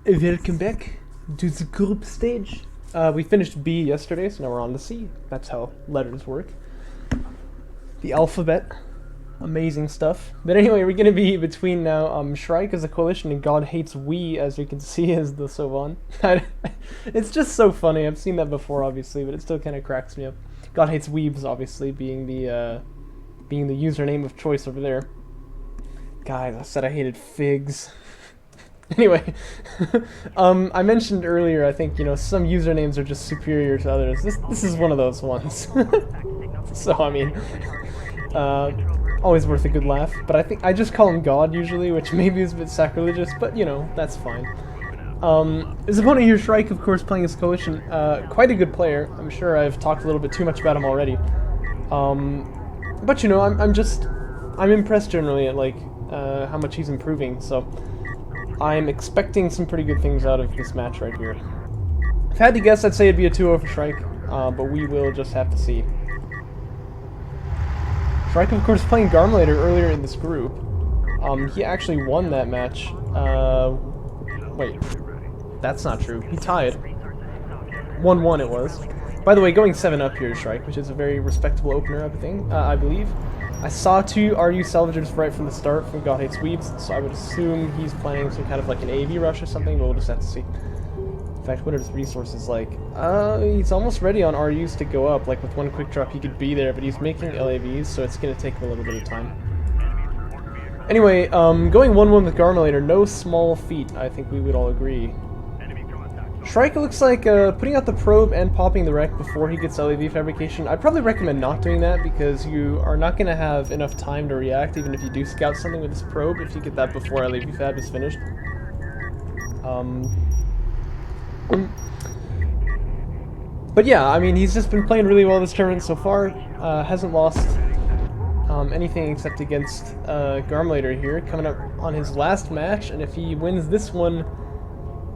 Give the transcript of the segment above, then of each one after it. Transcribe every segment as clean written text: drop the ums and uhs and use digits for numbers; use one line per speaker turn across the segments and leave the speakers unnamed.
Welcome back to the group stage. We finished B yesterday, so now we're on to C. That's how letters work. The alphabet. Amazing stuff. But anyway, we're going to be between now Shrike as a coalition and God Hates We, as you can see, as the Sovan. It's just so funny. I've seen that before, obviously, but it still kind of cracks me up. God Hates Weebs, obviously, being the username of choice over there. Guys, I said I hated figs. Anyway, I mentioned earlier, I think, some usernames are just superior to others. This is one of those ones. So, I mean, always worth a good laugh. But I think I just call him God usually, which maybe is a bit sacrilegious, but, that's fine. His opponent here, Shrike, of course, playing his coalition. Quite a good player. I'm sure I've talked a little bit too much about him already. But, I'm impressed generally at, how much he's improving, so I'm expecting some pretty good things out of this match right here. If I had to guess, I'd say it'd be a 2-0 for Shrike, but we will just have to see. Shrike, of course, playing Garmlater earlier in this group. He actually won that match. Wait, that's not true. He tied. 1-1 it was. By the way, going 7-up here, Shrike, which is a very respectable opener, I believe. I saw 2 RU salvagers right from the start from God Hates Weebs, so I would assume he's playing some kind of like an AV rush or something, but we'll just have to see. In fact, what are his resources like? He's almost ready on RUs to go up, like with one quick drop he could be there, but he's making LAVs, so it's going to take him a little bit of time. Anyway, going 1-1 with Garmlater, no small feat, I think we would all agree. Shrike looks like putting out the probe and popping the wreck before he gets LAV fabrication. I'd probably recommend not doing that because you are not going to have enough time to react even if you do scout something with this probe if you get that before LAV fab is finished. But yeah, I mean, he's just been playing really well this tournament so far. Hasn't lost anything except against Garmlater here, coming up on his last match, and if he wins this one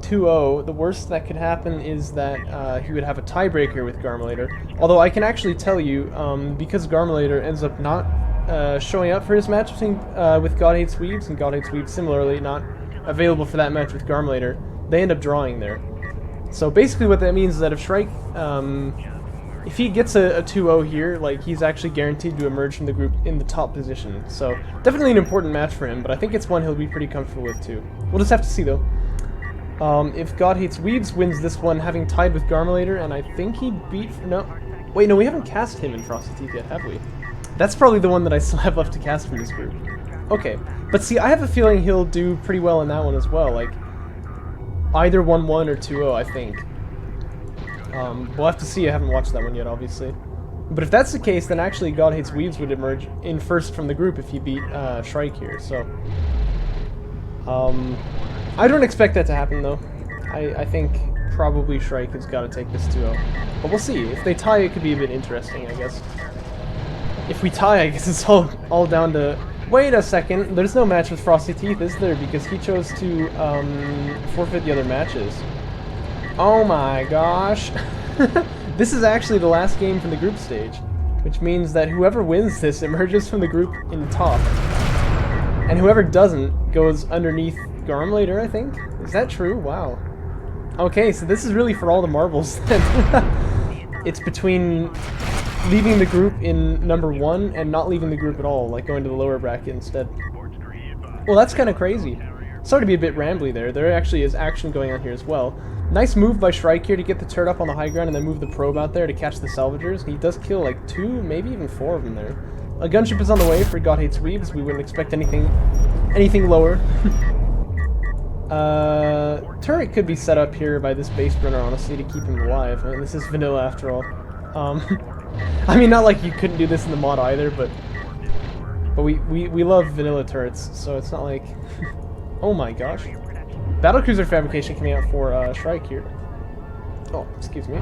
2-0, the worst that could happen is that he would have a tiebreaker with Garmlater. Although I can actually tell you, because Garmlater ends up not showing up for his match with God Hates Weebs, and God Hates Weebs similarly not available for that match with Garmlater, they end up drawing there. So basically what that means is that if Shrike, if he gets a 2-0 here, like, he's actually guaranteed to emerge from the group in the top position. So definitely an important match for him, but I think it's one he'll be pretty comfortable with too. We'll just have to see though. If God Hates Weebs wins this one, having tied with Garmlater, and I think he beat... No. Wait, no, we haven't cast him in Frosty Teeth yet, have we? That's probably the one that I still have left to cast from this group. Okay. But see, I have a feeling he'll do pretty well in that one as well, like, either 1-1 or 2-0, I think. We'll have to see, I haven't watched that one yet, obviously. But if that's the case, then actually God Hates Weebs would emerge in first from the group if he beat Shrike here, so... I don't expect that to happen, though. I think probably Shrike has got to take this 2-0. But we'll see. If they tie, it could be a bit interesting, I guess. If we tie, I guess it's all down to... Wait a second, there's no match with Frosty Teeth, is there? Because he chose to forfeit the other matches. Oh my gosh. This is actually the last game from the group stage, which means that whoever wins this emerges from the group in the top. And whoever doesn't goes underneath Garmlater, I think? Is that true? Wow. Okay, so this is really for all the marbles then. It's between leaving the group in number 1 and not leaving the group at all, like going to the lower bracket instead. Well, that's kind of crazy. Sorry to be a bit rambly there. There actually is action going on here as well. Nice move by Shrike here to get the turret up on the high ground and then move the probe out there to catch the salvagers. He does kill like 2, maybe even 4 of them there. A gunship is on the way for God Hates Weebs. We wouldn't expect anything lower. Turret could be set up here by this base runner, honestly, to keep him alive. This is vanilla after all. I mean, not like you couldn't do this in the mod either, but we love vanilla turrets, so it's not like... Oh my gosh. Battlecruiser fabrication coming out for Shrike here. Oh, excuse me.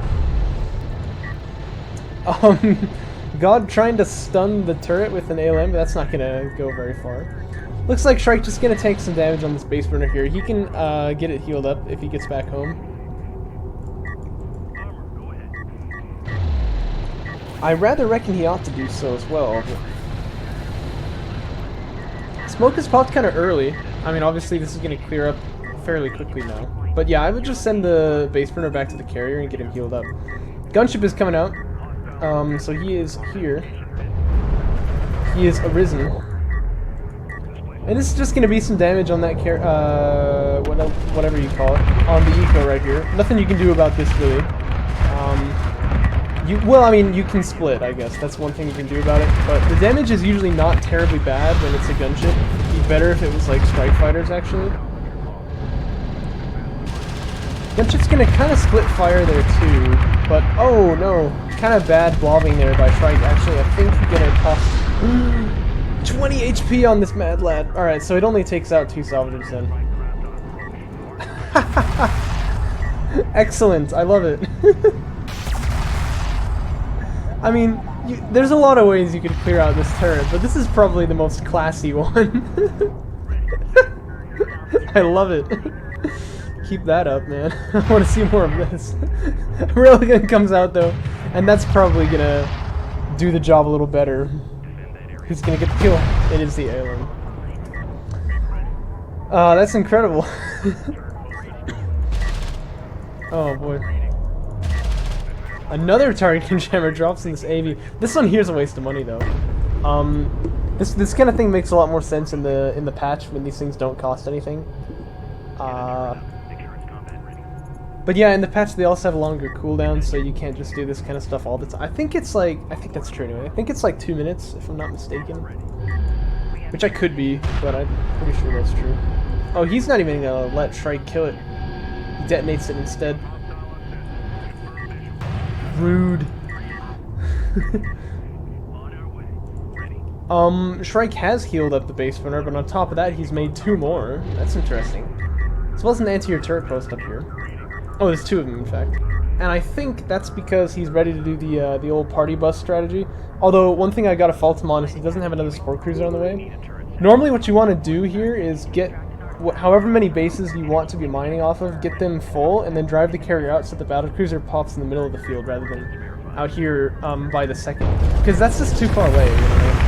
God trying to stun the turret with an ALM, but that's not gonna go very far. Looks like Shrike just gonna take some damage on this base burner here. He can get it healed up if he gets back home. I rather reckon he ought to do so as well. Smoke is popped kind of early. I mean, obviously this is gonna clear up fairly quickly now. But yeah, I would just send the base burner back to the carrier and get him healed up. Gunship is coming out. So he is here. He is arisen. And this is just going to be some damage on that whatever you call it, on the eco right here. Nothing you can do about this, really. Well, I mean, you can split, I guess. That's one thing you can do about it. But the damage is usually not terribly bad when it's a gunship. It'd be better if it was like strike fighters, actually. Gunship's going to kind of split fire there, too. But, oh, no. Kind of bad blobbing there by Shrike. Actually, I think you're going to cost 20 HP on this mad lad. Alright, so it only takes out 2 salvagers then. Excellent. I love it. I mean, there's a lot of ways you could clear out this turret, but this is probably the most classy one. I love it. Keep that up, man. I want to see more of this. Railgun comes out, though, and that's probably going to do the job a little better. Who's going to get the kill? It is the heirloom. That's incredible. Oh, boy. Another targeting jammer drops in this AV. This one here's a waste of money, though. This kind of thing makes a lot more sense in the patch when these things don't cost anything. But yeah, in the patch they also have a longer cooldown, so you can't just do this kind of stuff all the time. I think that's true anyway. I think it's like 2 minutes, if I'm not mistaken. Which I could be, but I'm pretty sure that's true. Oh, he's not even gonna let Shrike kill it. He detonates it instead. Rude. Shrike has healed up the base runner, but on top of that, he's made 2 more. That's interesting. As well as an anti-air turret post up here. Oh, there's 2 of them, in fact. And I think that's because he's ready to do the old party bus strategy. Although, one thing I gotta fault him on is he doesn't have another sport cruiser on the way. Normally, what you want to do here is get however many bases you want to be mining off of, get them full, and then drive the carrier out so the battle cruiser pops in the middle of the field rather than out here by the second. Because that's just too far away, you know?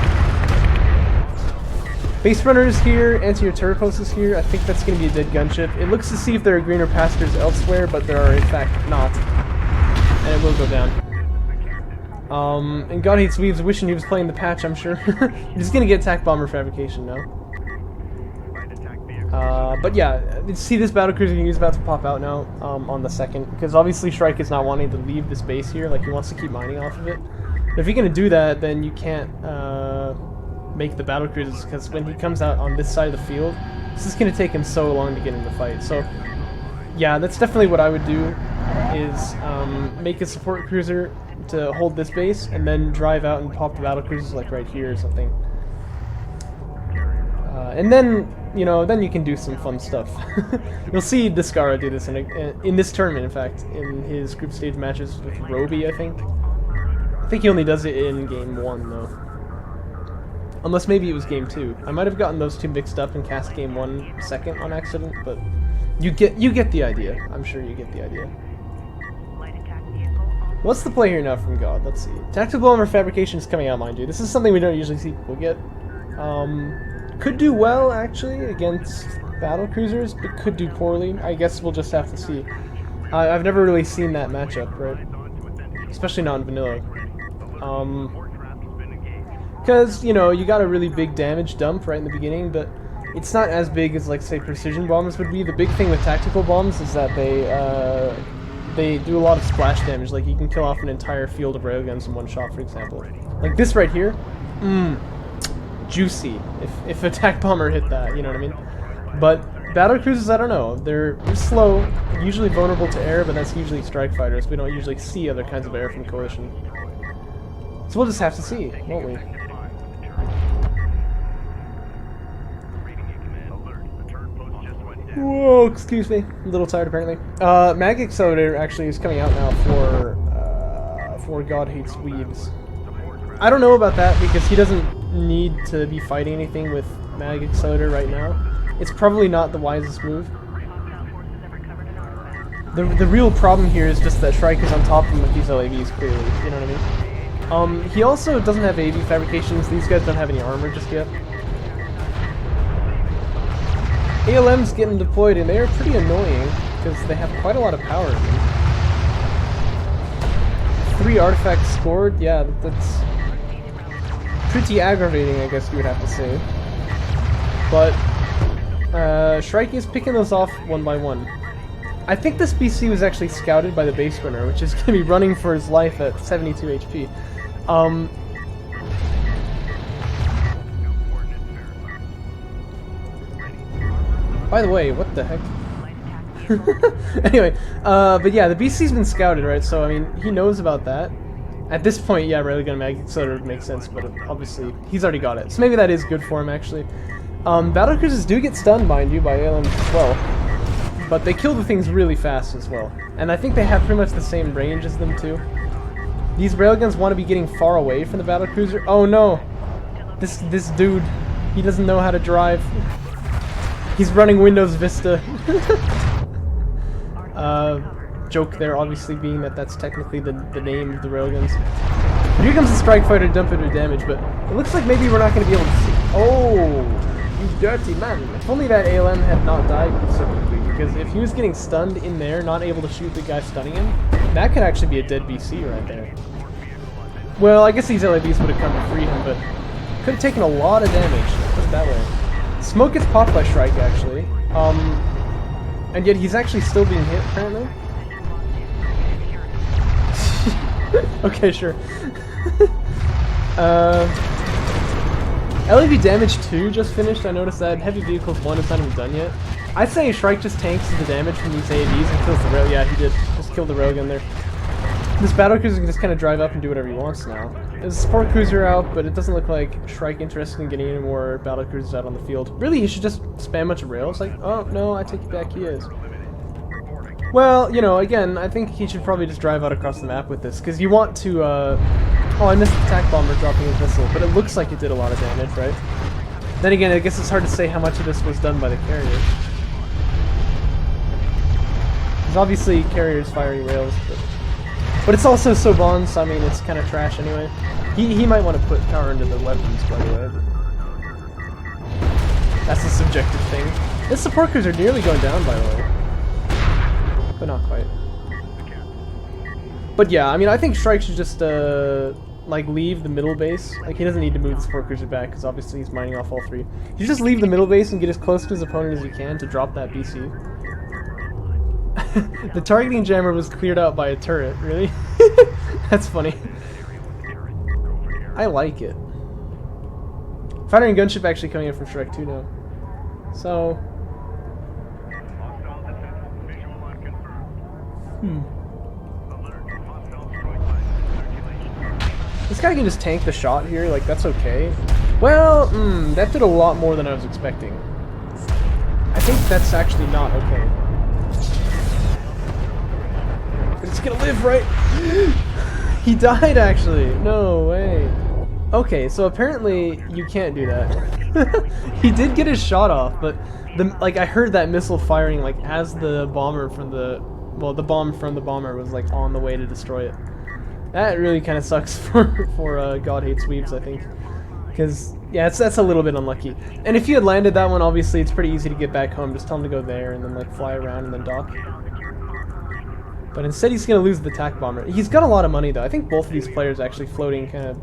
Base runner is here, anti-air turret post is here. I think that's going to be a dead gunship. It looks to see if there are greener pastures elsewhere, but there are in fact not. And it will go down. And God Hates Weebs wishing he was playing the patch, I'm sure. He's going to get attack bomber fabrication now. But yeah, see this battlecruiser he's about to pop out now on the second, because obviously Shrike is not wanting to leave this base here, like he wants to keep mining off of it. But if you're going to do that, then you can't make the battlecruisers, because when he comes out on this side of the field, this is going to take him so long to get in the fight. So yeah, that's definitely what I would do, is make a support cruiser to hold this base, and then drive out and pop the battlecruisers like right here or something. And then, you know, then you can do some fun stuff. You'll see Discara do this in this tournament, in fact, in his group stage matches with Roby, I think. I think he only does it in game 1, though. Unless maybe it was game 2. I might have gotten those 2 mixed up and cast game 1 second on accident, but you get the idea. I'm sure you get the idea. What's the play here now from God? Let's see. Tactical bomber fabrication is coming out, mind you. This is something we don't usually see people get. Could do well, actually, against battle cruisers, but could do poorly. I guess we'll just have to see. I've never really seen that matchup, right? Especially not in vanilla. Because, you know, you got a really big damage dump right in the beginning, but it's not as big as, like, say, precision bombs would be. The big thing with tactical bombs is that they do a lot of splash damage. Like, you can kill off an entire field of railguns in one shot, for example. Like this right here. Juicy if attack bomber hit that, you know what I mean? But battle cruisers, I don't know. They're slow, usually vulnerable to air, but that's usually strike fighters. We don't usually see other kinds of air from Coalition. So we'll just have to see, won't we? Whoa, excuse me. I'm a little tired apparently. Mag Accelerator actually is coming out now for God Hates Weebs. I don't know about that because he doesn't need to be fighting anything with Mag Accelerator right now. It's probably not the wisest move. The real problem here is just that Shrike is on top of him with these LAVs, clearly, you know what I mean? He also doesn't have AV fabrications. These guys don't have any armor just yet. ALM's getting deployed, and they're pretty annoying because they have quite a lot of power in them. 3 artifacts scored, yeah, that's pretty aggravating, I guess you would have to say. But Shrike is picking those off one by one. I think this BC was actually scouted by the base runner, which is going to be running for his life at 72 HP. By the way, what the heck? Anyway, but yeah, the BC's been scouted, right? So, I mean, he knows about that. At this point, yeah, Railgun Mag Accelerator would make sense, but obviously, he's already got it. So maybe that is good for him, actually. Battlecruisers do get stunned, mind you, by ALMs as well. But they kill the things really fast as well. And I think they have pretty much the same range as them, too. These railguns want to be getting far away from the battlecruiser. Oh, no! This dude, he doesn't know how to drive. He's running Windows Vista. Joke there, obviously, being that that's technically the name of the railguns. Here comes the Strike Fighter to dump it with damage, but it looks like maybe we're not going to be able to see. Oh, you dirty man. If only that ALM had not died so quickly, because if he was getting stunned in there, not able to shoot the guy stunning him, that could actually be a dead BC right there. Well, I guess these LABs would have come to free him, but could have taken a lot of damage, put it that way. Smoke gets popped by Shrike, actually. And yet he's actually still being hit, apparently. Okay, sure. LAV damage 2 just finished. I noticed that. Heavy Vehicles 1 is not even done yet. I'd say Shrike just tanks the damage from these AAVs and kills the rail. Yeah, he did. Just killed the railgun there. This battlecruiser can just kind of drive up and do whatever he wants now. There's a support cruiser out, but it doesn't look like Shrike interested in getting any more battlecruisers out on the field. Really, he should just spam a bunch of rails. Like, oh no, I take it back, he is. Well, you know, again, I think he should probably just drive out across the map with this, because you want to, oh, I missed the attack bomber dropping his missile, but it looks like it did a lot of damage, right? Then again, I guess it's hard to say how much of this was done by the carrier. There's obviously carriers firing rails, but it's also Soban, so I mean, it's kind of trash anyway. He might want to put power into the weapons, by the way. That's a subjective thing. His support crews are nearly going down, by the way. But not quite. But yeah, I mean, I think Shrike should just, like, leave the middle base. Like, he doesn't need to move the support cruiser back, because obviously he's mining off all 3. You should just leave the middle base and get as close to his opponent as you can to drop that BC. The targeting jammer was cleared out by a turret, really? That's funny. I like it. Fighter and gunship actually coming in from Shrek 2 now. So... This guy can just tank the shot here, like, that's okay. Well, that did a lot more than I was expecting. I think that's actually not okay. It's gonna live, right? He died, actually. No way. Okay, so apparently you can't do that. He did get his shot off, but like I heard that missile firing like as the bomber from the bomb from the bomber was like on the way to destroy it. That really kind of sucks for God Hates Weebs, I think, because yeah, that's a little bit unlucky. And if you had landed that one, obviously it's pretty easy to get back home. Just tell him to go there and then like fly around and then dock. But instead he's going to lose the attack bomber. He's got a lot of money though. I think both of these players actually floating kind of...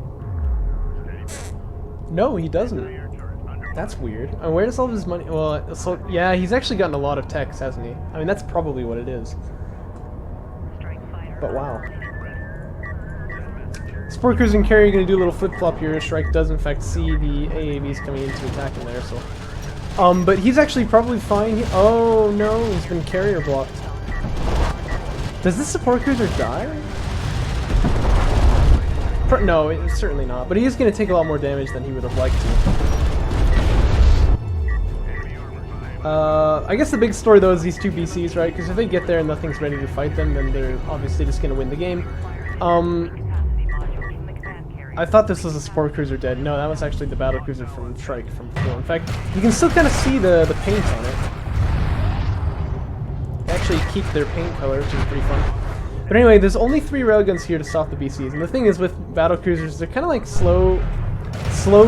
No, he doesn't. That's weird. Where does all of his money... Well, so, yeah, he's actually gotten a lot of techs, hasn't he? I mean, that's probably what it is. But wow. Support cruiser and carrier are going to do a little flip-flop here. Shrike does in fact see the AAVs coming in to attack him there, so... but he's actually probably fine. Oh no, he's been carrier blocked. Does this support cruiser die? No, it's certainly not. But he is going to take a lot more damage than he would have liked to. I guess the big story though is these 2 BCs, right? Because if they get there and nothing's ready to fight them, then they're obviously just going to win the game. I thought this was a support cruiser dead. No, that was actually the battle cruiser from Shrike from before. In fact, you can still kind of see the paint on it. They actually keep their paint color, which is pretty fun. But anyway, there's only 3 railguns here to stop the BCs. And the thing is with battle cruisers, they're kind of like slow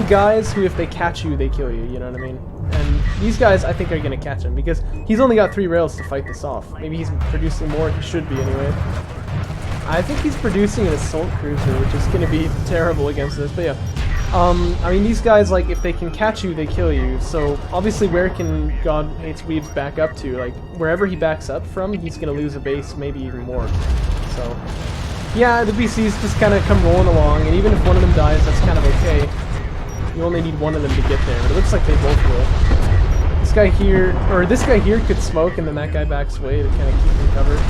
guys who if they catch you, they kill you, you know what I mean? And these guys, I think, are going to catch him because he's only got 3 rails to fight this off. Maybe he's producing more. He should be anyway. I think he's producing an assault cruiser, which is going to be terrible against this. But yeah, I mean, these guys, like, if they can catch you, they kill you. So obviously, where can God Hates Weebs back up to? Like, wherever he backs up from, he's going to lose a base, maybe even more. So yeah, the BCs just kind of come rolling along, and even if one of them dies, that's kind of okay. You only need one of them to get there, but it looks like they both will. This guy here, or this guy here could smoke, and then that guy backs away to kind of keep him covered.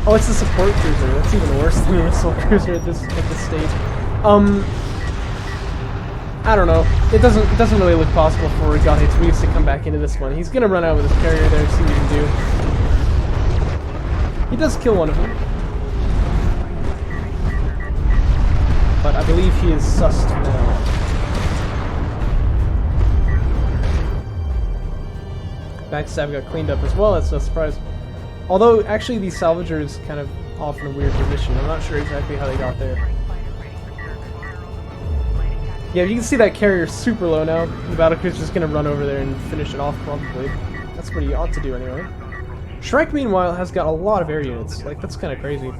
Oh, it's the support cruiser. That's even worse than the assault cruiser at this stage. I don't know. It doesn't really look possible for God Hates Weebs to come back into this one. He's gonna run out with his carrier there, see what he can do. He does kill one of them. But I believe he is sussed now. Backstab got cleaned up as well, that's no surprise. Although, actually, these salvagers kind of off in a weird position. I'm not sure exactly how they got there. Yeah, you can see that carrier's super low now. The battlecruiser's just going to run over there and finish it off, probably. That's what he ought to do, anyway. Shrike, meanwhile, has got a lot of air units. Like, that's kind of crazy.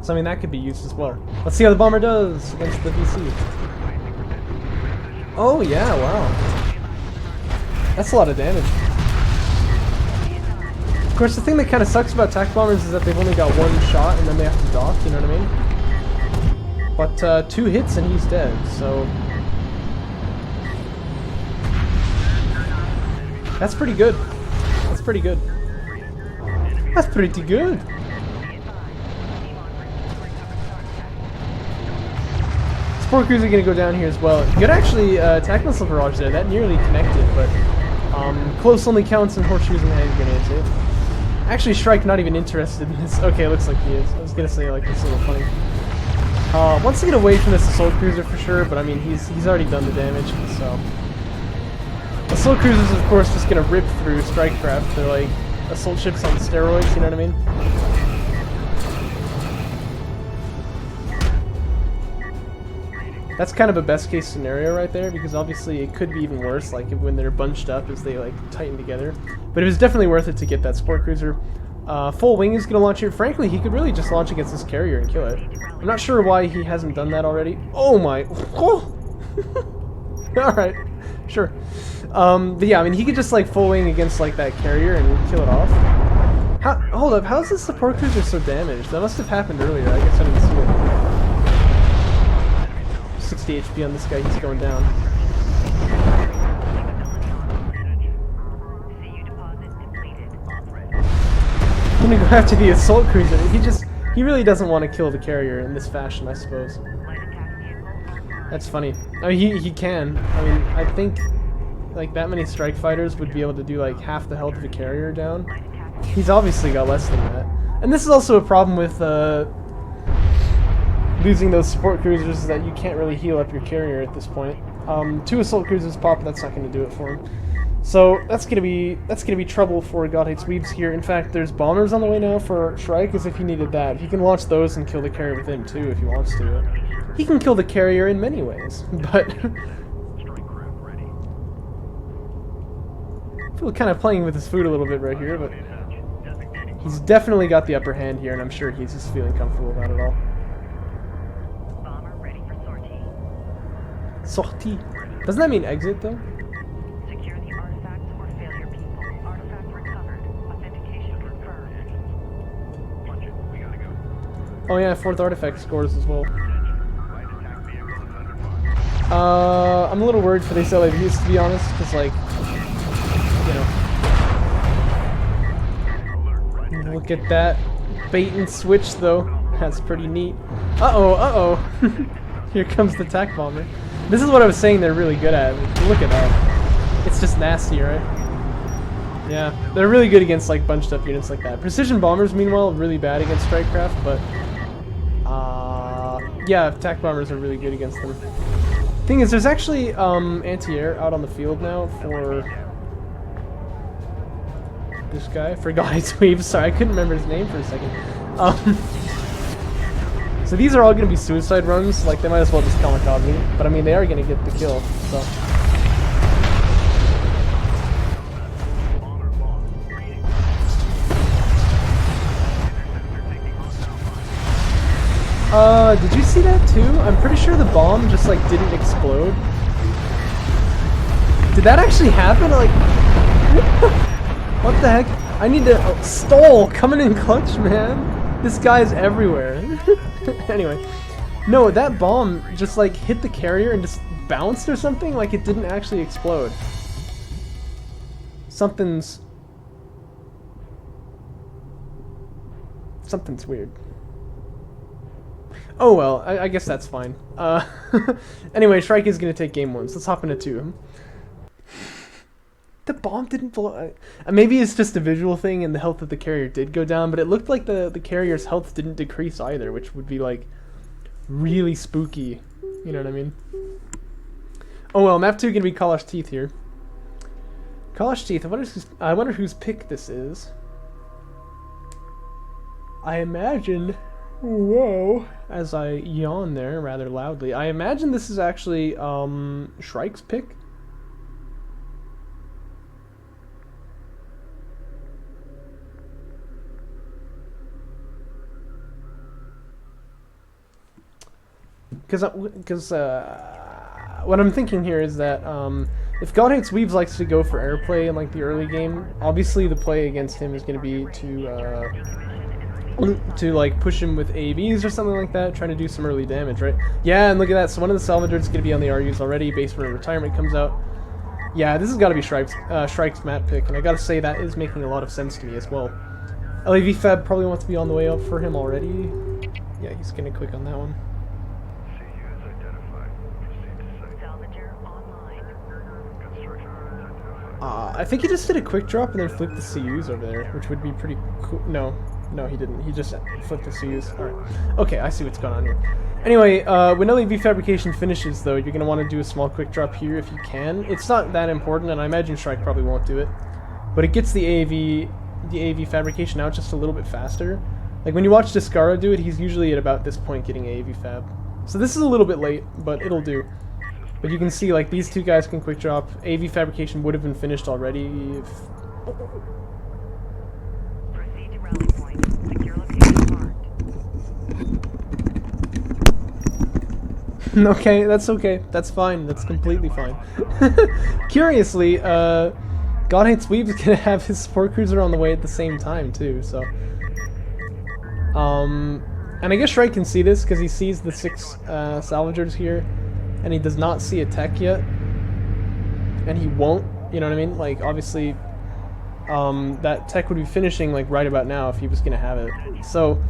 So, I mean, that could be used as well. Let's see how the bomber does against the VC. Oh, yeah, wow. That's a lot of damage. Of course, the thing that kind of sucks about attack bombers is that they've only got 1 shot and then they have to dock, you know what I mean? But 2 hits and he's dead, so... That's pretty good. That's pretty good. That's pretty good. Support cruiser gonna go down here as well. Good actually attack missile barrage there. That nearly connected, but close only counts in horseshoes and hand grenades. Eh? Actually, Shrike not even interested in this. Okay, looks like he is. I was gonna say like it's a little funny. Wants to get away from this assault cruiser for sure, but I mean he's already done the damage. So assault cruisers, of course, just gonna rip through strike craft. They're like assault ships on steroids. You know what I mean? That's kind of a best case scenario right there, because obviously it could be even worse, like when they're bunched up as they like tighten together. But it was definitely worth it to get that support cruiser. Full wing is going to launch here. Frankly, he could really just launch against this carrier and kill it. I'm not sure why he hasn't done that already. Oh my... Oh. Alright, sure. But yeah, I mean, he could just like full wing against like that carrier and kill it off. Hold up, how is this support cruiser so damaged? That must have happened earlier. I guess I didn't see it. 60 HP on this guy, he's going down. I'm gonna go after the assault cruiser. He really doesn't want to kill the carrier in this fashion, I suppose. That's funny. I mean, he can. I mean, I think like that many strike fighters would be able to do like half the health of a carrier down. He's obviously got less than that. And this is also a problem with losing those support cruisers, is that you can't really heal up your carrier at this point. 2 assault cruisers pop, that's not going to do it for him. So that's gonna be trouble for God Hates Weebs here. In fact, there's bombers on the way now for Shrike, as if he needed that. He can launch those and kill the carrier with them too if he wants to. He can kill the carrier in many ways, but I feel kind of playing with his food a little bit right here, but he's definitely got the upper hand here, and I'm sure he's just feeling comfortable about it all. Sortie. Doesn't that mean exit, though?
Secure the artifacts or failure people. Artifact recovered. Authentication confirmed. Watch it. We gotta go.
Oh yeah, 4th artifact scores as well. I'm a little worried for these LAVs, to be honest, because, like, you know. Look at that. Bait and switch, though. That's pretty neat. Uh-oh, uh-oh. Here comes the attack bomber. This is what I was saying they're really good at. Look at that. It's just nasty, right? Yeah, they're really good against like bunched up units like that. Precision bombers, meanwhile, really bad against strikecraft, but yeah, attack bombers are really good against them. Thing is, there's actually anti-air out on the field now for this guy. For God Hates Weebs. Sorry, I couldn't remember his name for a second. So these are all going to be suicide runs. Like, they might as well just kamikaze. But I mean, they are going to get the kill. So. Did you see that too? I'm pretty sure the bomb just like didn't explode. Did that actually happen? Like, what the heck? I need to stall coming in clutch, man. This guy's everywhere. Anyway, no, that bomb just like hit the carrier and just bounced or something. Like it didn't actually explode. Something's weird. Oh well, I guess that's fine. Anyway, Shrike is gonna take game 1, so let's hop into 2. The bomb didn't blow. Maybe it's just a visual thing and the health of the carrier did go down, but it looked like the carrier's health didn't decrease either, which would be like really spooky. You know what I mean? Oh well, map 2 gonna be Kalash Teeth here. Kalash Teeth, I wonder whose pick this is. I imagine... Whoa! As I yawn there rather loudly, I imagine this is actually Shrike's pick. Because what I'm thinking here is that if God Hates Weebs likes to go for airplay in like the early game, obviously the play against him is going to be to like push him with AVs or something like that, trying to do some early damage, right? Yeah, and look at that. So one of the salvagers is going to be on the RUs already. Basement retirement comes out. Yeah, this has got to be Shrike's map pick, and I got to say that is making a lot of sense to me as well. LAV Fab probably wants to be on the way up for him already. Yeah, he's going to click on that one. I think he just did a quick drop and then flipped the CUs over there, which would be pretty cool. No, he didn't. He just flipped the CUs. Alright. Okay, I see what's going on here. Anyway, when LAV fabrication finishes, though, you're going to want to do a small quick drop here if you can. It's not that important, and I imagine Shrike probably won't do it. But it gets the AV fabrication out just a little bit faster. Like, when you watch Discara do it, he's usually at about this point getting AV fab. So this is a little bit late, but it'll do. But you can see, like, these two guys can quick drop. AV fabrication would have been finished already if...
Proceed to rally point. Secure location marked.
Okay, that's okay. That's fine. That's completely fine. Curiously, God Hates Weebs is gonna have his support cruiser on the way at the same time, too, so... And I guess Shrike can see this, because he sees the 6 salvagers here. And he does not see a tech yet, and he won't, you know what I mean? Like, obviously, that tech would be finishing, like, right about now if he was gonna have it. So,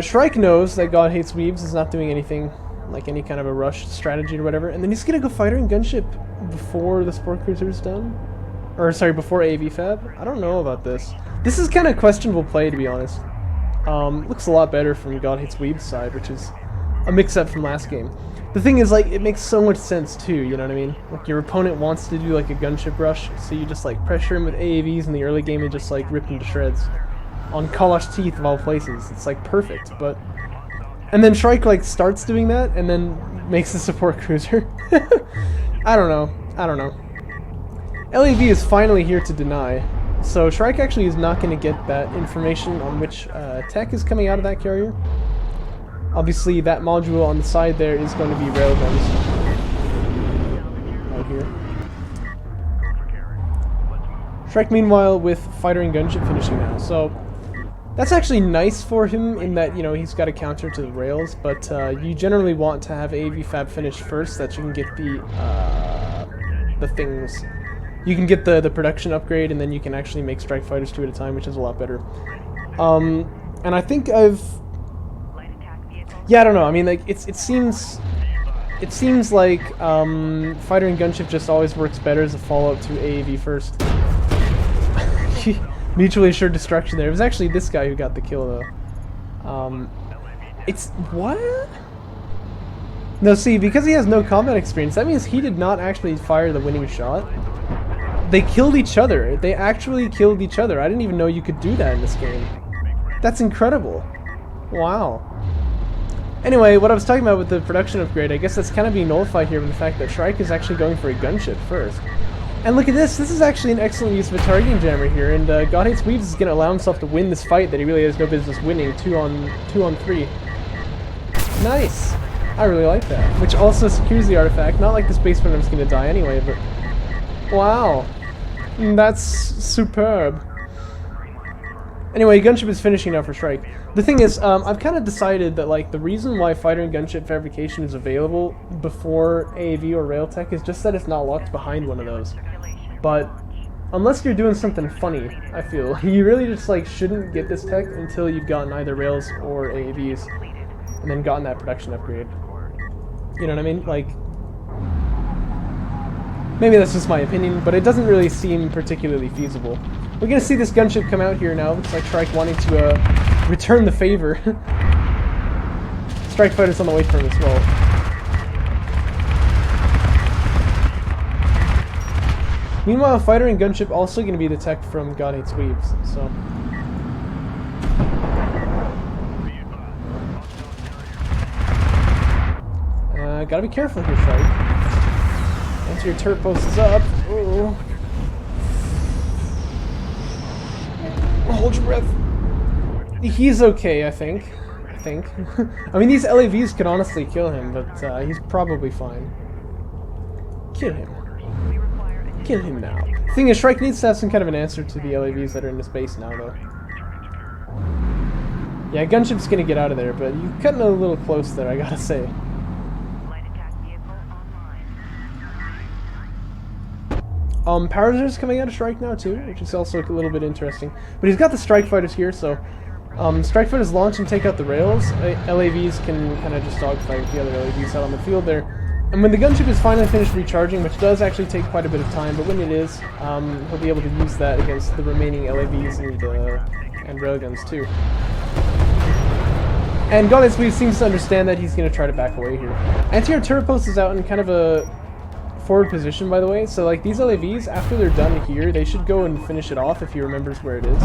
Shrike knows that God Hates Weebs is not doing anything, like any kind of a rush strategy or whatever, and then he's gonna go fighter and gunship before the Sport Cruiser is done. Or, sorry, before AV Fab? I don't know about this. This is kind of questionable play, to be honest. Looks a lot better from God Hates Weebs' side, which is a mix-up from last game. The thing is, like, it makes so much sense, too, you know what I mean? Like, your opponent wants to do, like, a gunship rush, so you just, like, pressure him with AAVs in the early game and just, like, rip him to shreds. On Kalash Teeth, of all places. It's, like, perfect, but... And then Shrike, like, starts doing that, and then makes the support cruiser. I don't know. LAV is finally here to deny. So Shrike actually is not going to get that information on which tech is coming out of that carrier. Obviously, that module on the side there is going to be railguns. Right here. Shrike, meanwhile, with fighter and gunship finishing now. So, that's actually nice for him in that, you know, he's got a counter to the rails, but you generally want to have AV Fab finish first so that you can get the things. You can get the production upgrade, and then you can actually make strike fighters 2 at a time, which is a lot better. And I think yeah, I don't know. I mean, like, it seems like fighter and gunship just always works better as a follow-up to AAV first. Mutually assured destruction there. It was actually this guy who got the kill, though. It's what? No, see, because he has no combat experience, that means he did not actually fire the winning shot. They killed each other. They actually killed each other. I didn't even know you could do that in this game. That's incredible. Wow. Anyway, what I was talking about with the production upgrade, I guess that's kind of being nullified here with the fact that Shrike is actually going for a gunship first. And look at this, this is actually an excellent use of a targeting jammer here, and God Hates Weebs is going to allow himself to win this fight that he really has no business winning, 2 on 3. Nice! I really like that. Which also secures the artifact, not like the Space Venom's going to die anyway, but... Wow! That's superb. Anyway, gunship is finishing now for Shrike. The thing is, I've kind of decided that like the reason why fighter and gunship fabrication is available before AAV or rail tech is just that it's not locked behind one of those. But unless you're doing something funny, I feel you really just like shouldn't get this tech until you've gotten either rails or AAVs, and then gotten that production upgrade. You know what I mean? Like, maybe that's just my opinion, but it doesn't really seem particularly feasible. We're gonna see this gunship come out here now. Looks like Shrike wanting to return the favor. Strike Fighter's on the way for him as well. Meanwhile, Fighter and gunship also gonna be the tech from God Hates Weebs, so... Gotta be careful here, Shrike. Once your turret post is up... Ooh. Hold your breath. He's okay, I think. I mean, these LAVs could honestly kill him, but he's probably fine. Kill him. Kill him now. The thing is, Shrike needs to have some kind of an answer to the LAVs that are in the space now, though. Yeah, gunship's gonna get out of there, but you're cutting a little close there, I gotta say. Power Reserve's coming out of Shrike now too, which is also a little bit interesting. But he's got the Strike Fighters here, so Strike Fighters launch and take out the rails. LAVs can kind of just dogfight with the other LAVs out on the field there. And when the gunship is finally finished recharging, which does actually take quite a bit of time, but when it is, he'll be able to use that against the remaining LAVs and railguns too. And God Hates Weebs seems to understand that he's going to try to back away here. Anti-air turret post is out in kind of a forward position, by the way, so like these LAVs, after they're done here, they should go and finish it off if he remembers where it is.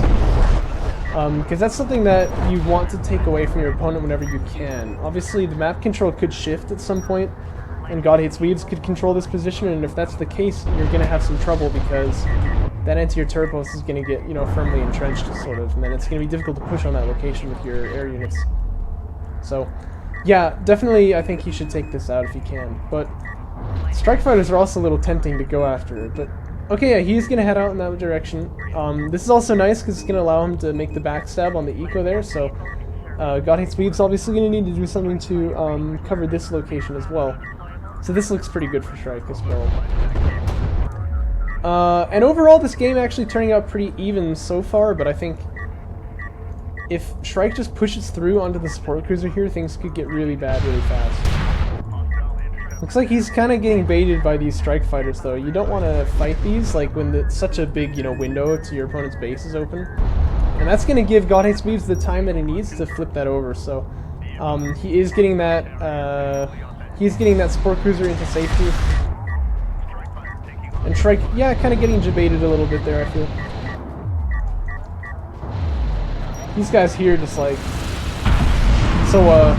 Because that's something that you want to take away from your opponent whenever you can. Obviously, the map control could shift at some point, and God Hates Weebs could control this position, and if that's the case, you're going to have some trouble because that anti-air turret post is going to get, you know, firmly entrenched, sort of, and then it's going to be difficult to push on that location with your air units. So, yeah, definitely I think he should take this out if he can, but Strike Fighters are also a little tempting to go after, but okay, yeah, he's going to head out in that direction. This is also nice because it's going to allow him to make the backstab on the eco there, so God Hates Weebs obviously going to need to do something to cover this location as well. So this looks pretty good for Shrike as well. And overall, this game actually turning out pretty even so far, but I think if Shrike just pushes through onto the support cruiser here, things could get really bad really fast. Looks like he's kind of getting baited by these Strike Fighters, though. You don't want to fight these, like, when such a big, you know, window to your opponent's base is open. And that's going to give God Hates Weebs the time that he needs to flip that over, so... he is getting that, support cruiser into safety. And Shrike, yeah, kind of getting jebaited a little bit there, I feel. These guys here just, like... So,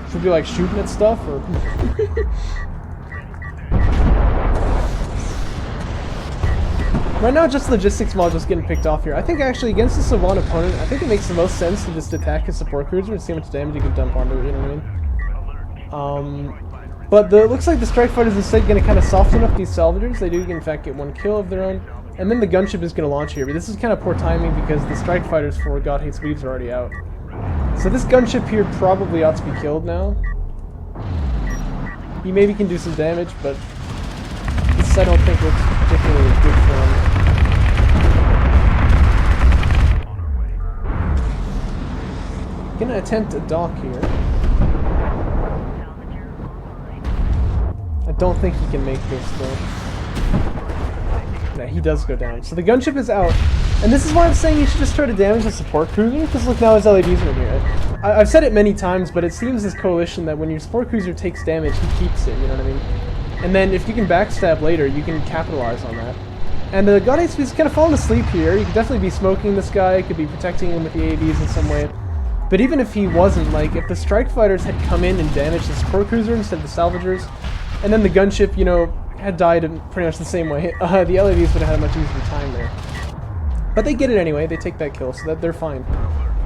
should we be like shooting at stuff, or? Right now, just logistics modules getting picked off here. I think actually against a Savant opponent, I think it makes the most sense to just attack his support cruiser and see how much damage you can dump onto it. You know what I mean? But it looks like the Strike Fighter is instead going to kind of soften up these salvagers. They do in fact get one kill of their own, and then the gunship is going to launch here. But this is kind of poor timing because the Strike Fighters for God Hates Weebs are already out. So this gunship here probably ought to be killed now. He maybe can do some damage, but this I don't think looks particularly good for him. Gonna attempt a dock here. I don't think he can make this though. Yeah, he does go down. So the gunship is out. And this is why I'm saying you should just try to damage the support cruiser, because look, now his LAVs are in here. I've said it many times, but it seems this coalition that when your support cruiser takes damage, he keeps it, you know what I mean? And then if you can backstab later, you can capitalize on that. And God Hates Weebs is kind of falling asleep here. You could definitely be smoking this guy, could be protecting him with the AVs in some way. But even if he wasn't, like, if the strike fighters had come in and damaged the support cruiser instead of the salvagers, and then the gunship, you know, had died in pretty much the same way, the LAVs would have had a much easier time there. But they get it anyway, they take that kill, so that they're fine.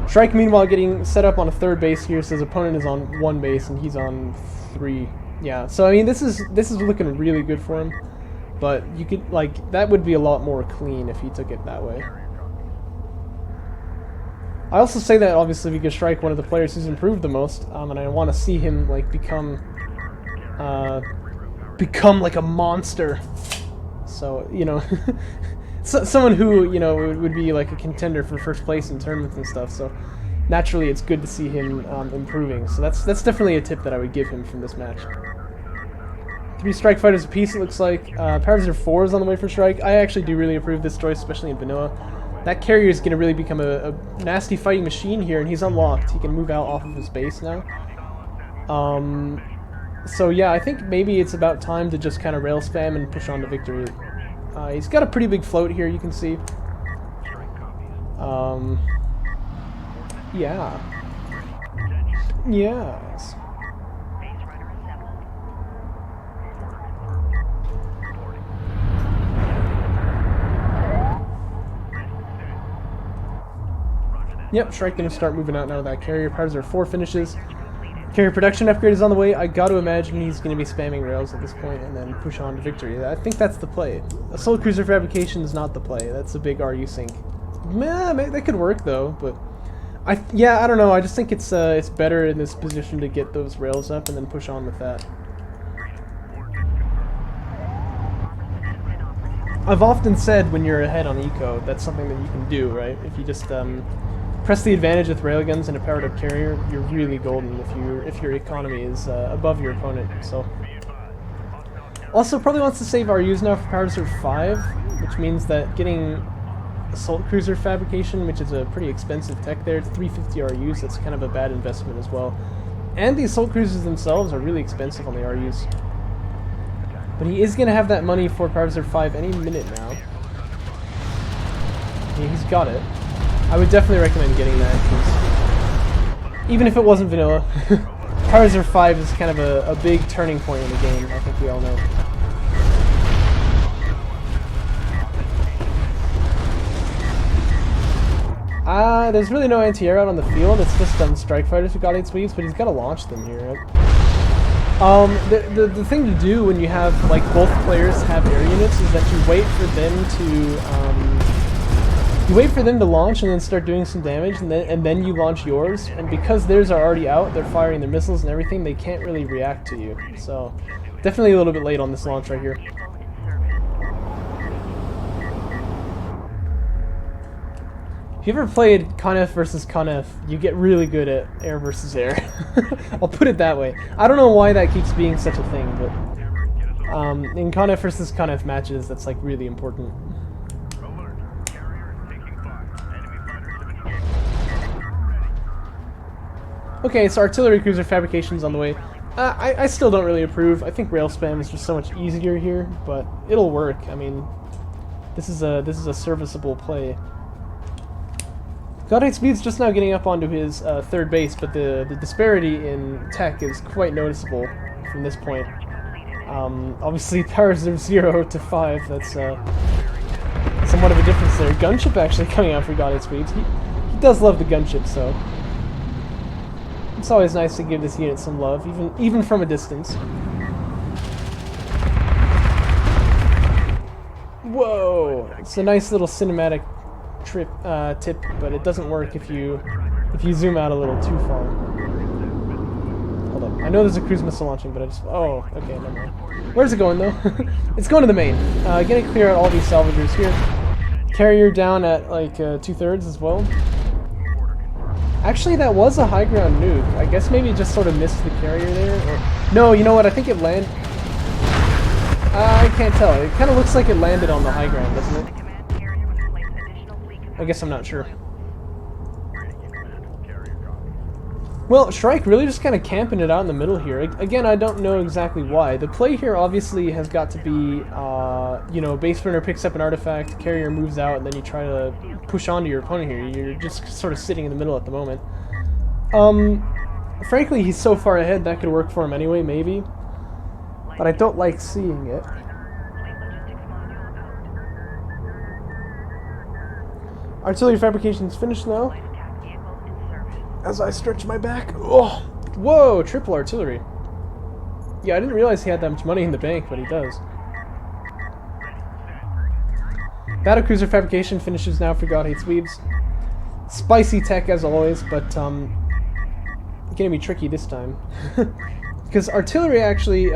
Shrike, meanwhile, getting set up on a third base here, so his opponent is on 1 base and he's on 3. Yeah, so I mean, this is looking really good for him. But you could, like, that would be a lot more clean if he took it that way. I also say that obviously because Shrike, one of the players who's improved the most, and I want to see him like become like a monster. So, you know, someone who, you know, would be like a contender for first place in tournaments and stuff. So naturally, it's good to see him improving. So that's definitely a tip that I would give him from this match. 3 strike fighters apiece, it looks like. Power Reserve 4 is on the way for Shrike. I actually do really approve this choice, especially in vanilla. That carrier is going to really become a nasty fighting machine here, and he's unlocked. He can move out off of his base now. So yeah, I think maybe it's about time to just kind of rail spam and push on to victory. He's got a pretty big float here, you can see. Yeah. Yes. Yep, Shrike gonna start moving out now with that carrier. Power Reserve 4 finishes. Carrier production upgrade is on the way. I gotta imagine he's gonna be spamming rails at this point and then push on to victory. I think that's the play. Assault Cruiser Fabrication is not the play. That's a big RU sink. Maybe that could work though, but I don't know. I just think it's better in this position to get those rails up and then push on with that. I've often said when you're ahead on eco, that's something that you can do, right? If you just press the advantage with railguns and a powered up carrier, you're really golden if your economy is above your opponent. So, also probably wants to save RUs now for Power Reserve 5, which means that getting Assault Cruiser Fabrication, which is a pretty expensive tech there, it's 350 RUs. That's kind of a bad investment as well. And the Assault Cruisers themselves are really expensive on the RUs. But he is going to have that money for Power Reserve 5 any minute now. Yeah, he's got it. I would definitely recommend getting that, because even if it wasn't vanilla, Power Reserve 5 is kind of a big turning point in the game, I think we all know. There's really no anti-air out on the field, it's just strike fighters who got 8 sweeps, but he's got to launch them here, right? The thing to do when you have, like, both players have air units is that you wait for them to launch and then start doing some damage, and then you launch yours, and because theirs are already out, they're firing their missiles and everything, they can't really react to you. So, definitely a little bit late on this launch right here. If you ever played Conf versus Conf, you get really good at air versus air. I'll put it that way. I don't know why that keeps being such a thing, but in Conf versus Conf matches, that's like really important. Okay, so artillery cruiser fabrication's on the way. I still don't really approve. I think rail spam is just so much easier here, but it'll work. I mean, this is a serviceable play. God8 Speed's just now getting up onto his third base, but the disparity in tech is quite noticeable from this point. Obviously, Power Reserve 0 to 5, that's somewhat of a difference there. Gunship actually coming out for God8 Speed. He does love the gunship, so it's always nice to give this unit some love, even from a distance. Whoa! It's a nice little cinematic tip, but it doesn't work if you zoom out a little too far. Hold up. I know there's a cruise missile launching, but I just... Oh, okay, never mind. Where's it going, though? It's going to the main. Gonna clear out all these salvagers here. Carrier down at, like, 2/3 as well. Actually, that was a high ground nuke. I guess maybe it just sort of missed the carrier there. Or... No, you know what? I think it landed... I can't tell. It kind of looks like it landed on the high ground, doesn't it? I guess I'm not sure. Well, Shrike really just kind of camping it out in the middle here. Again, I don't know exactly why. The play here obviously has got to be, you know, base burner picks up an artifact, carrier moves out, and then you try to push onto your opponent here. You're just sort of sitting in the middle at the moment. Frankly, he's so far ahead that could work for him anyway, maybe. But I don't like seeing it. Artillery fabrication's finished now. As I stretch my back. Oh, whoa! Triple artillery. Yeah, I didn't realize he had that much money in the bank, but he does. Battlecruiser fabrication finishes now for God Hates Weebs. Spicy tech as always, but gonna be tricky this time. Because artillery actually,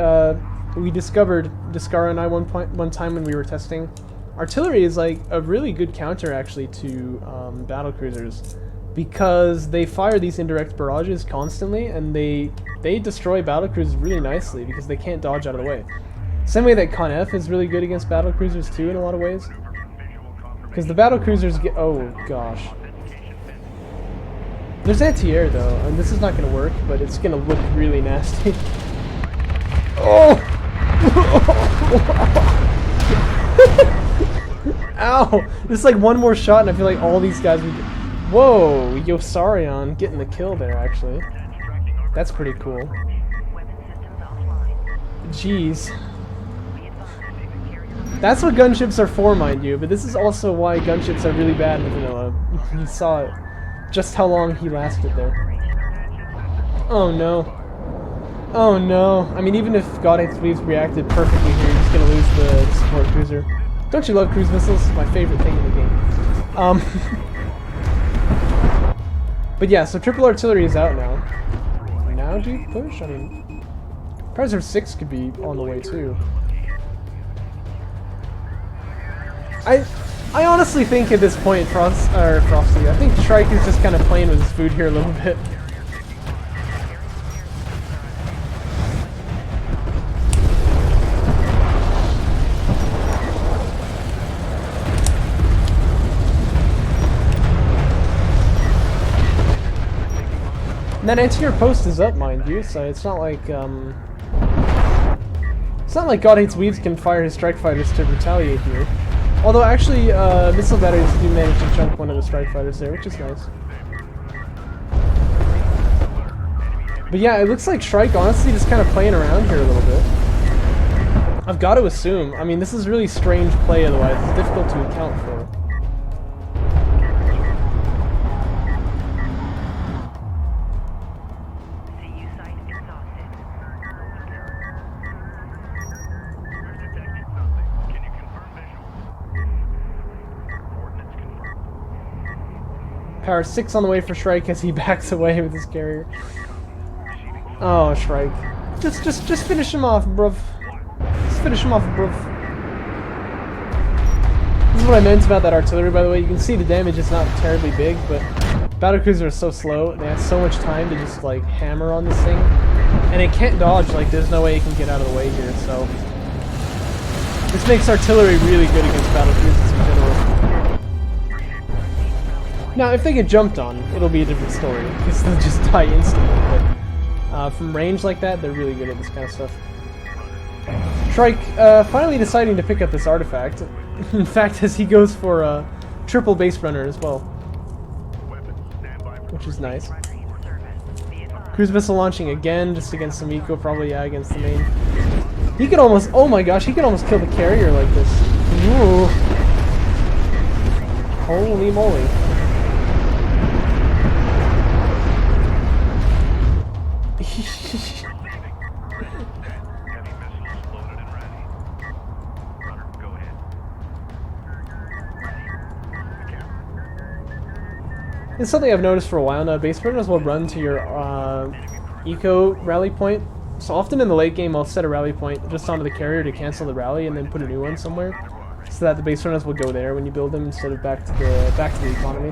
we discovered, Discara and I one time when we were testing, artillery is like a really good counter actually to battlecruisers, because they fire these indirect barrages constantly, and they destroy battlecruisers really nicely because they can't dodge out of the way. Same way that Con F is really good against battlecruisers too in a lot of ways. Because the battlecruisers get... oh gosh. There's anti-air though, and this is not going to work, but it's going to look really nasty. Oh! Ow! Just like one more shot and I feel like all these guys would... Whoa! Yosarion getting the kill there actually. That's pretty cool. Jeez. That's what gunships are for, mind you, but this is also why gunships are really bad in vanilla. You saw it. Just how long he lasted there. Oh no. Oh no. I mean, even if God Hates Weebs reacted perfectly here, he's gonna lose the support cruiser. Don't you love cruise missiles? It's my favorite thing in the game. But yeah, so triple artillery is out now. Now do you push? I mean, Preserve 6 could be on the way too. I honestly think at this point, Frosty, I think Shrike is just kind of playing with his food here a little bit. And that anti-air post is up, mind you, so it's not like God Hates Weebs can fire his strike fighters to retaliate here. Although actually, missile batteries do manage to chunk one of the strike fighters there, which is nice. But yeah, it looks like Shrike honestly just kind of playing around here a little bit. I've got to assume. I mean, this is really strange play otherwise. It's difficult to account for. Power 6 on the way for Shrike as he backs away with his carrier. Oh, Shrike. Just finish him off, bruv. Just finish him off, bruv. This is what I meant about that artillery, by the way. You can see the damage is not terribly big, but battlecruisers are so slow. They have so much time to just, like, hammer on this thing. And it can't dodge. Like, there's no way it can get out of the way here, so... This makes artillery really good against battlecruisers in general. Now, if they get jumped on, it'll be a different story, because they'll just die instantly, but from range like that, they're really good at this kind of stuff. Shrike finally deciding to pick up this artifact, in fact, as he goes for a triple base runner as well, which is nice. Cruise missile launching again, just against some eco, probably, yeah, against the main. He could almost, oh my gosh, he could almost kill the carrier like this. Ooh. Holy moly. It's something I've noticed for a while now. Base runners will run to your eco rally point. So often in the late game, I'll set a rally point just onto the carrier to cancel the rally, and then put a new one somewhere, so that the base runners will go there when you build them instead of back to the economy.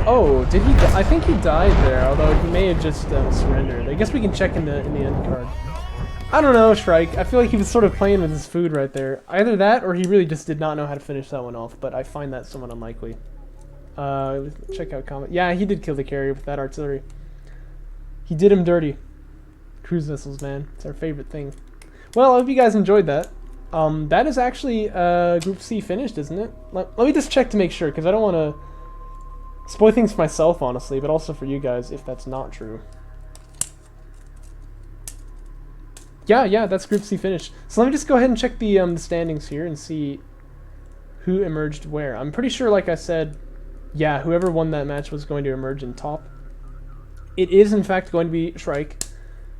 Oh, did he? I think he died there. Although he may have just surrendered. I guess we can check in the end card. I don't know, Shrike. I feel like he was sort of playing with his food right there. Either that, or he really just did not know how to finish that one off. But I find that somewhat unlikely. Check out comment. Yeah, he did kill the carrier with that artillery. He did him dirty. Cruise missiles, man. It's our favorite thing. Well, I hope you guys enjoyed that. That is actually Group C finished, isn't it? Let me just check to make sure, because I don't want to spoil things for myself, honestly, but also for you guys if that's not true. Yeah, that's Group C finished. So let me just go ahead and check the standings here and see who emerged where. I'm pretty sure, like I said, yeah, whoever won that match was going to emerge in top. It is, in fact, going to be Shrike,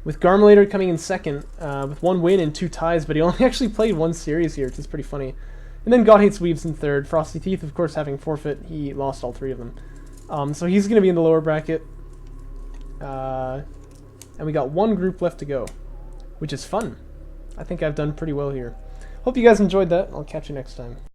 with Garmulator coming in second, with 1 win and 2 ties, but he only actually played 1 series here, which is pretty funny. And then God Hates Weebs in third. Frosty Teeth, of course, having forfeit. He lost all 3 of them. So he's going to be in the lower bracket. And we got 1 group left to go, which is fun. I think I've done pretty well here. Hope you guys enjoyed that. I'll catch you next time.